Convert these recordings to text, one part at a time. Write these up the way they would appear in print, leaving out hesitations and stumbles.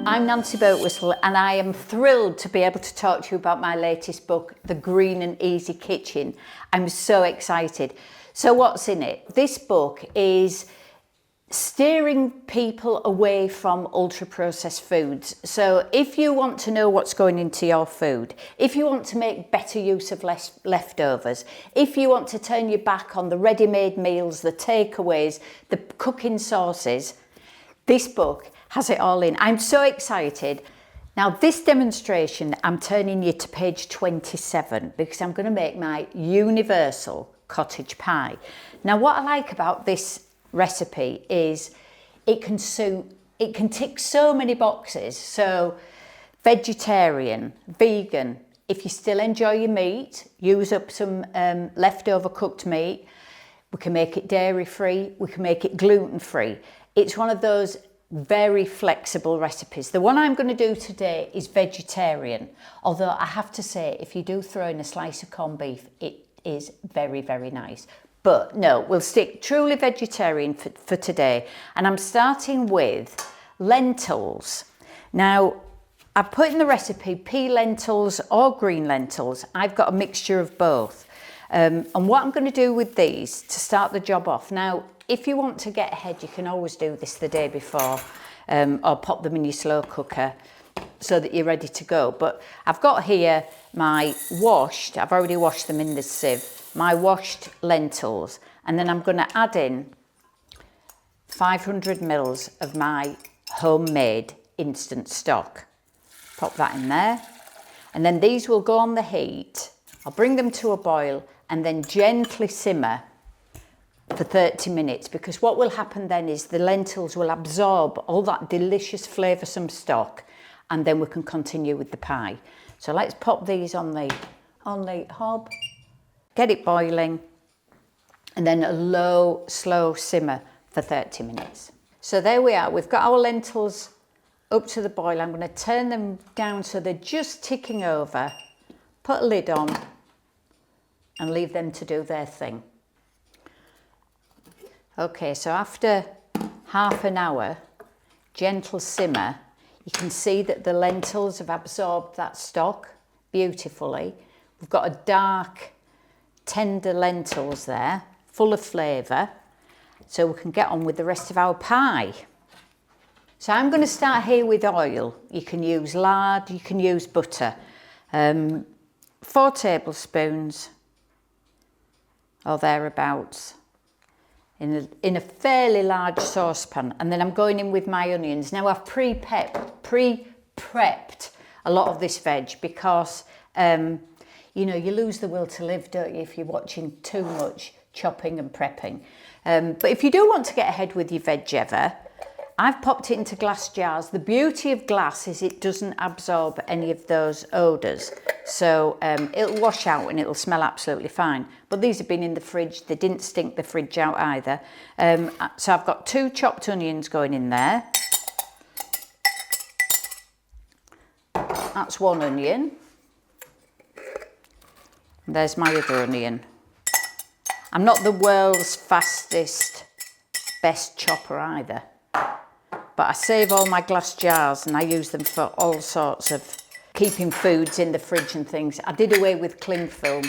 I'm Nancy Birtwhistle and I am thrilled to be able to talk to you about my latest book, The Green and Easy Kitchen. I'm so excited. So what's in it? This book is steering people away from ultra-processed foods. So if you want to know what's going into your food, if you want to make better use of less leftovers, if you want to turn your back on the ready-made meals, the takeaways, the cooking sauces, this book has it all in. I'm so excited. Now this demonstration, I'm turning you to page 27 because I'm going to make my universal cottage pie. Now what I like about this recipe is it can tick so many boxes. So vegetarian, vegan, if you still enjoy your meat, use up some leftover cooked meat. We can make it dairy free, we can make it gluten free. It's one of those very flexible recipes. The one I'm going to do today is vegetarian, although I have to say if you do throw in a slice of corned beef, it is very, very nice. But no, we'll stick truly vegetarian for today. And I'm starting with lentils. Now, I've put in the recipe pea lentils or green lentils. I've got a mixture of both. And what I'm going to do with these to start the job off. Now, if you want to get ahead, you can always do this the day before or pop them in your slow cooker so that you're ready to go. But I've got here my washed, I've already washed them in the sieve, my washed lentils, and then I'm going to add in 500 mils of my homemade instant stock. Pop that in there, and then these will go on the heat. I'll bring them to a boil and then gently simmer for 30 minutes, because what will happen then is the lentils will absorb all that delicious flavoursome stock, and then we can continue with the pie. So let's pop these on the hob, get it boiling, and then a low, slow simmer for 30 minutes. So there we are, we've got our lentils up to the boil. I'm going to turn them down so they're just ticking over, put a lid on, and leave them to do their thing. Okay, so after half an hour, gentle simmer, you can see that the lentils have absorbed that stock beautifully. We've got a dark, tender lentils there, full of flavour, so we can get on with the rest of our pie. So I'm going to start here with oil. You can use lard, you can use butter. 4 tablespoons or thereabouts in a fairly large saucepan, and then I'm going in with my onions. Now I've pre-prepped a lot of this veg because you know, you lose the will to live, don't you, if you're watching too much chopping and prepping. But if you do want to get ahead with your veg ever, I've popped it into glass jars. The beauty of glass is it doesn't absorb any of those odours. So it'll wash out and it'll smell absolutely fine. But these have been in the fridge. They didn't stink the fridge out either. So I've got 2 chopped onions going in there. That's 1 onion. And there's my other onion. I'm not the world's fastest, best chopper either. But I save all my glass jars and I use them for all sorts of keeping foods in the fridge and things. I did away with cling film,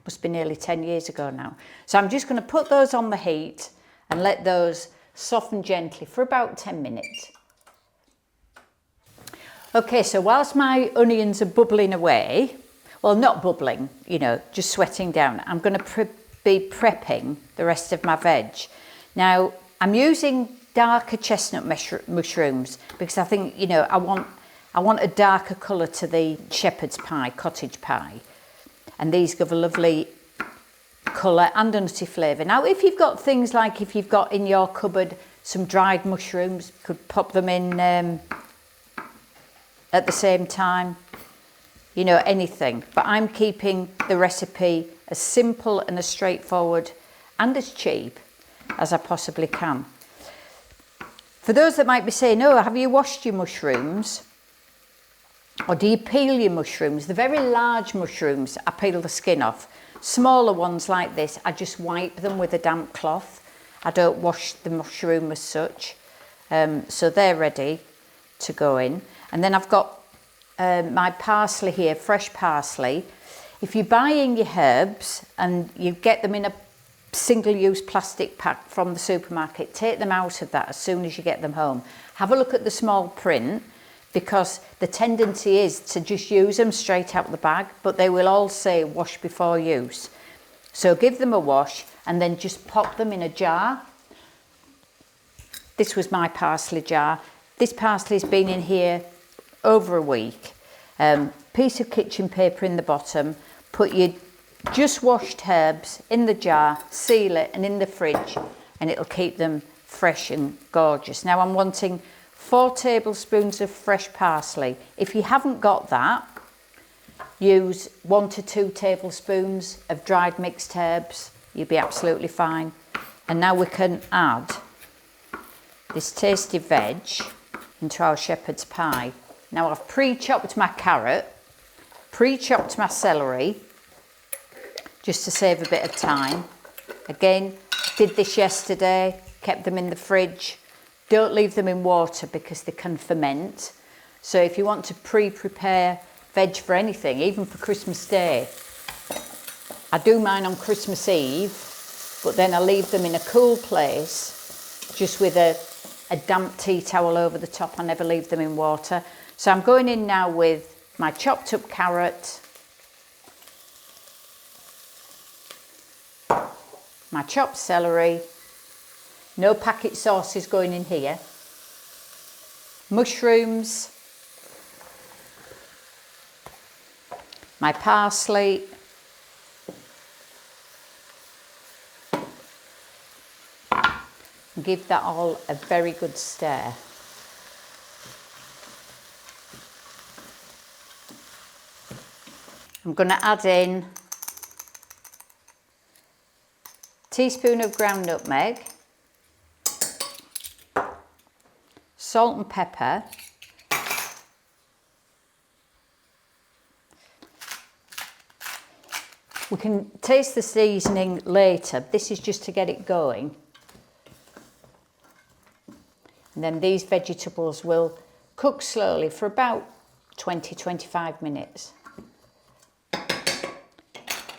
must be nearly 10 years ago now. So I'm just going to put those on the heat and let those soften gently for about 10 minutes. Okay, so whilst my onions are bubbling away, well, not bubbling, you know, just sweating down, I'm going to be prepping the rest of my veg. Now, I'm using darker chestnut mushrooms because I think, you know, I want a darker colour to the shepherd's pie, cottage pie. And these give a lovely colour and a nutty flavour. Now, if you've got things like, if you've got in your cupboard some dried mushrooms, you could pop them in at the same time, you know, anything. But I'm keeping the recipe as simple and as straightforward and as cheap as I possibly can. For those that might be saying, oh, have you washed your mushrooms? Or do you peel your mushrooms? The very large mushrooms, I peel the skin off. Smaller ones like this, I just wipe them with a damp cloth. I don't wash the mushroom as such. So they're ready. to go in. And then I've got my parsley here, fresh parsley. If you're buying your herbs and you get them in a single-use plastic pack from the supermarket, take them out of that as soon as you get them home. Have a look at the small print, because the tendency is to just use them straight out of the bag, but they will all say wash before use. So give them a wash and then just pop them in a jar. This was my parsley jar. This parsley's been in here over a week. Piece of kitchen paper in the bottom, put your just washed herbs in the jar, seal it and in the fridge, and it'll keep them fresh and gorgeous. Now I'm wanting 4 tablespoons of fresh parsley. If you haven't got that, use 1 to 2 tablespoons of dried mixed herbs. You'll be absolutely fine. And now we can add this tasty veg into our shepherd's pie. Now I've pre-chopped my carrot, pre-chopped my celery, just to save a bit of time. Again, did this yesterday, kept them in the fridge. Don't leave them in water because they can ferment. So if you want to pre-prepare veg for anything, even for Christmas Day, I do mine on Christmas Eve, but then I leave them in a cool place, just with a damp tea towel over the top. I never leave them in water. So I'm going in now with my chopped up carrot, my chopped celery, no packet sauces going in here, mushrooms, my parsley, and give that all a very good stir. I'm going to add in a teaspoon of ground nutmeg, salt and pepper, we can taste the seasoning later. This is just to get it going. And then these vegetables will cook slowly for about 20-25 minutes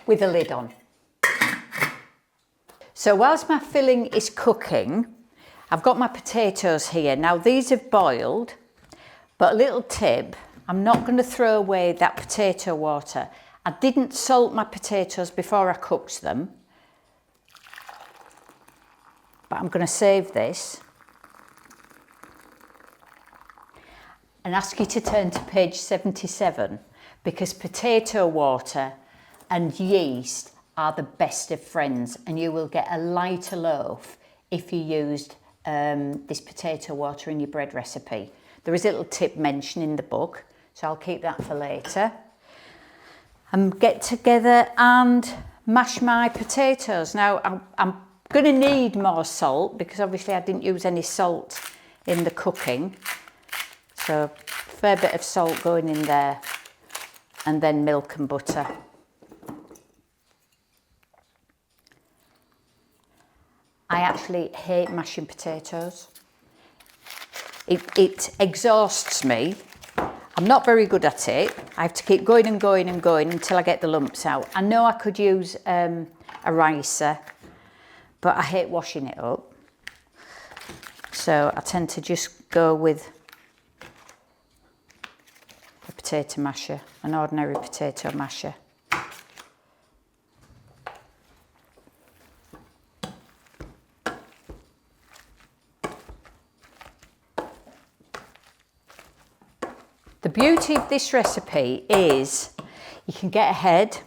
with a lid on. So whilst my filling is cooking, I've got my potatoes here. Now these have boiled, but a little tip, I'm not going to throw away that potato water. I didn't salt my potatoes before I cooked them, but I'm going to save this and ask you to turn to page 77, because potato water and yeast are the best of friends, and you will get a lighter loaf if you used this potato water in your bread recipe. There is a little tip mentioned in the book, so I'll keep that for later. And get together and mash my potatoes. Now I'm going to need more salt, because obviously I didn't use any salt in the cooking. So a fair bit of salt going in there, and then milk and butter. I actually hate mashing potatoes. It exhausts me. I'm not very good at it. I have to keep going and going and going until I get the lumps out. I know I could use a ricer, but I hate washing it up. So I tend to just go with a potato masher, an ordinary potato masher. The beauty of this recipe is you can get ahead,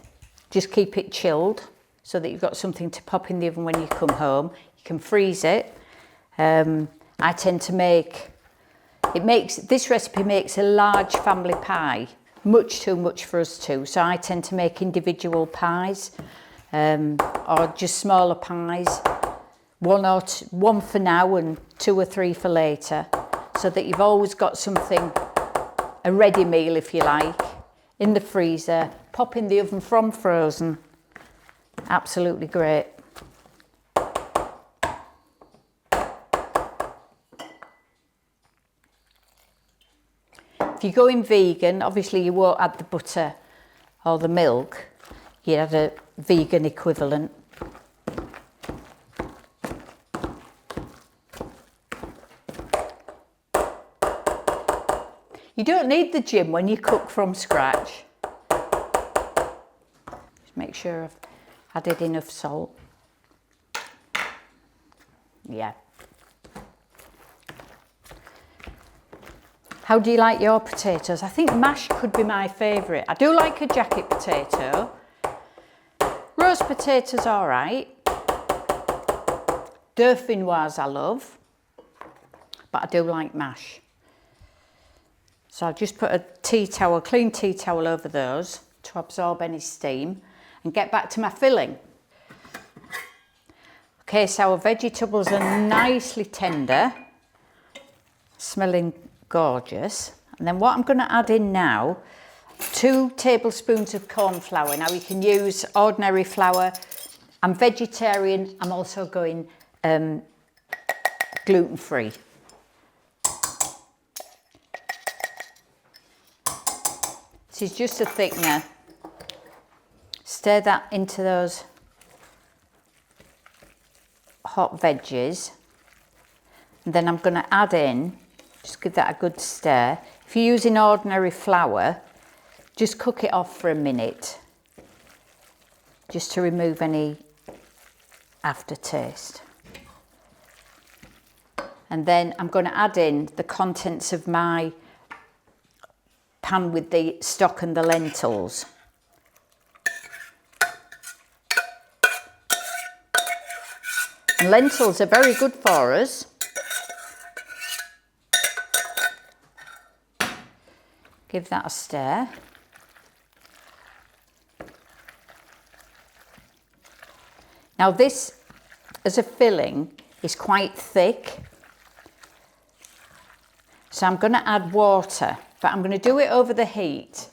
just keep it chilled so that you've got something to pop in the oven when you come home. You can freeze it. I tend to this recipe makes a large family pie, much too much for us two. So I tend to make individual pies or just smaller pies, one for now and 2 or 3 for later, so that you've always got something, a ready meal if you like, in the freezer, pop in the oven from frozen. Absolutely great. If you're going vegan, obviously you won't add the butter or the milk. You add a vegan equivalent. You don't need the gym when you cook from scratch. Just make sure I've added enough salt. Yeah. How do you like your potatoes? I think mash could be my favourite. I do like a jacket potato. Roast potatoes, all right. Dauphinoise I love, but I do like mash. So I'll just put a tea towel, clean tea towel over those to absorb any steam and get back to my filling. Okay, so our vegetables are nicely tender, smelling gorgeous. And then what I'm going to add in now, 2 tablespoons of corn flour. Now you can use ordinary flour. I'm vegetarian, I'm also going gluten-free. This is just a thickener. Stir that into those hot veggies. And then I'm going to add in, just give that a good stir. If you're using ordinary flour, just cook it off for a minute, just to remove any aftertaste. And then I'm going to add in the contents of my pan with the stock and the lentils. And lentils are very good for us. Give that a stir. Now this, as a filling, is quite thick. So I'm going to add water, but I'm going to do it over the heat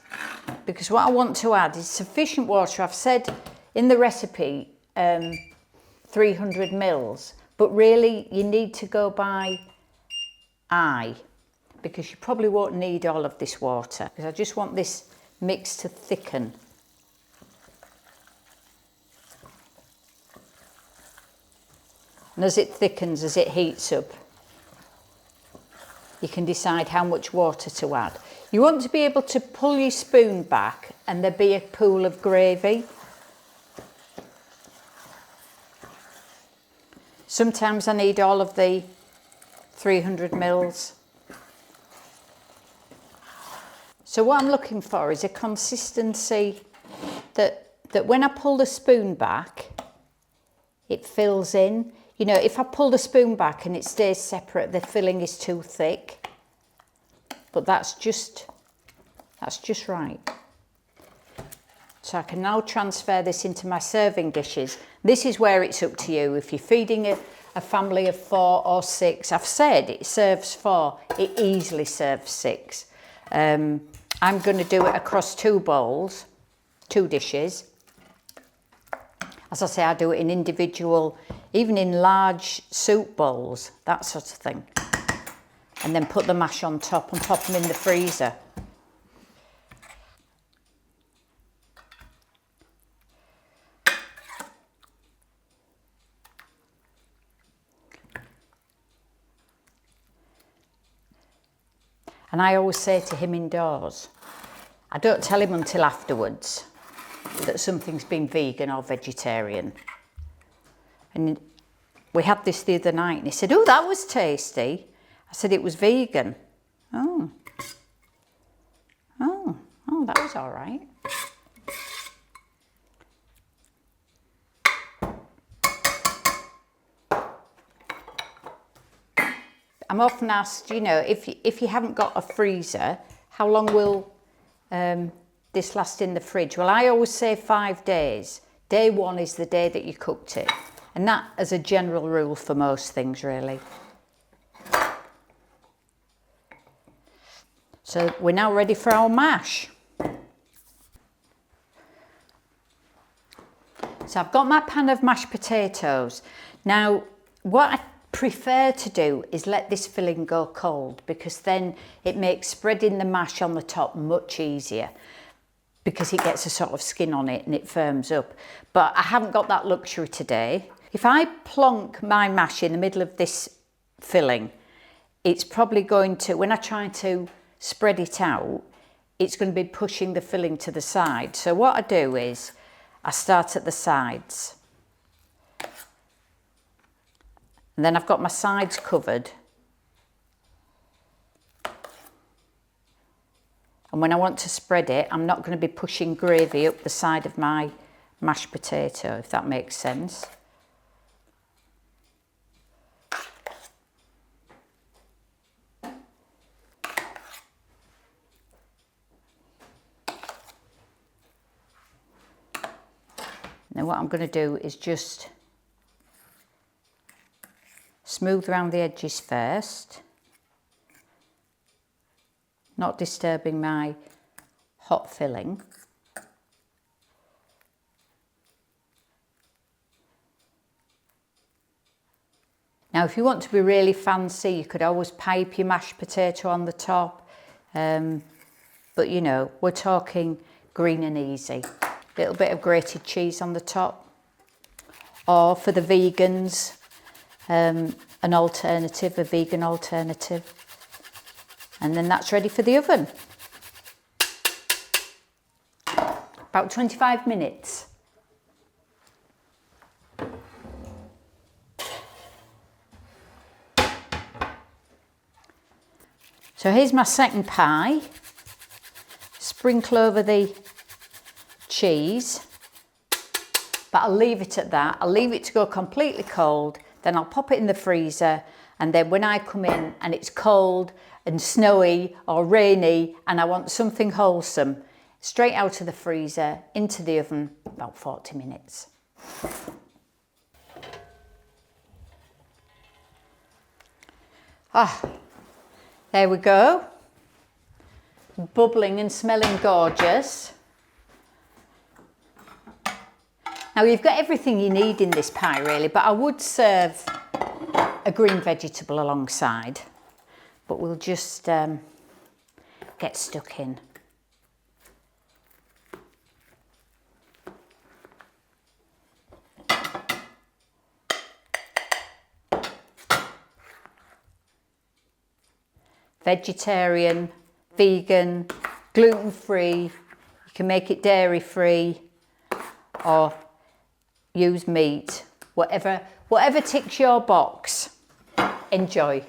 because what I want to add is sufficient water. I've said in the recipe 300 mils, but really you need to go by eye because you probably won't need all of this water because I just want this mix to thicken. And as it thickens, as it heats up, you can decide how much water to add. You want to be able to pull your spoon back and there be a pool of gravy. Sometimes I need all of the 300 mils. So what I'm looking for is a consistency that when I pull the spoon back, it fills in. You know, if I pull the spoon back and it stays separate, the filling is too thick. But that's just right. So I can now transfer this into my serving dishes. This is where it's up to you. If you're feeding a family of 4 or 6, I've said it serves 4, it easily serves 6. I'm going to do it across 2 bowls, 2 dishes. As I say, I do it in individual, even in large soup bowls, that sort of thing. And then put the mash on top and pop them in the freezer. And I always say to him indoors, I don't tell him until afterwards that something's been vegan or vegetarian. And we had this the other night and he said, oh, that was tasty. I said, it was vegan. Oh, that was all right. I'm often asked, you know, if you haven't got a freezer, how long will this last in the fridge? Well, I always say 5 days. Day 1 is the day that you cooked it. And that as a general rule for most things, really. So we're now ready for our mash. So I've got my pan of mashed potatoes. Now, what I prefer to do is let this filling go cold, because then it makes spreading the mash on the top much easier, because it gets a sort of skin on it and it firms up. But I haven't got that luxury today. If I plonk my mash in the middle of this filling, it's probably going to, when I try to spread it out, it's going to be pushing the filling to the side. So what I do is I start at the sides. And then I've got my sides covered. And when I want to spread it, I'm not going to be pushing gravy up the side of my mashed potato, if that makes sense. Now what I'm going to do is just smooth around the edges first, not disturbing my hot filling. Now if you want to be really fancy, you could always pipe your mashed potato on the top, but you know, we're talking green and easy. A little bit of grated cheese on the top, or for the vegans, an alternative, a vegan alternative, and then that's ready for the oven. About 25 minutes. So here's my second pie. Sprinkle over the cheese, but I'll leave it at that. I'll leave it to go completely cold, then I'll pop it in the freezer, and then when I come in and it's cold and snowy or rainy and I want something wholesome, straight out of the freezer into the oven, about 40 minutes. Ah, there we go. Bubbling and smelling gorgeous. Now you've got everything you need in this pie really, but I would serve a green vegetable alongside, but we'll just get stuck in. Vegetarian, vegan, gluten-free, you can make it dairy-free or use meat, whatever ticks your box. Enjoy.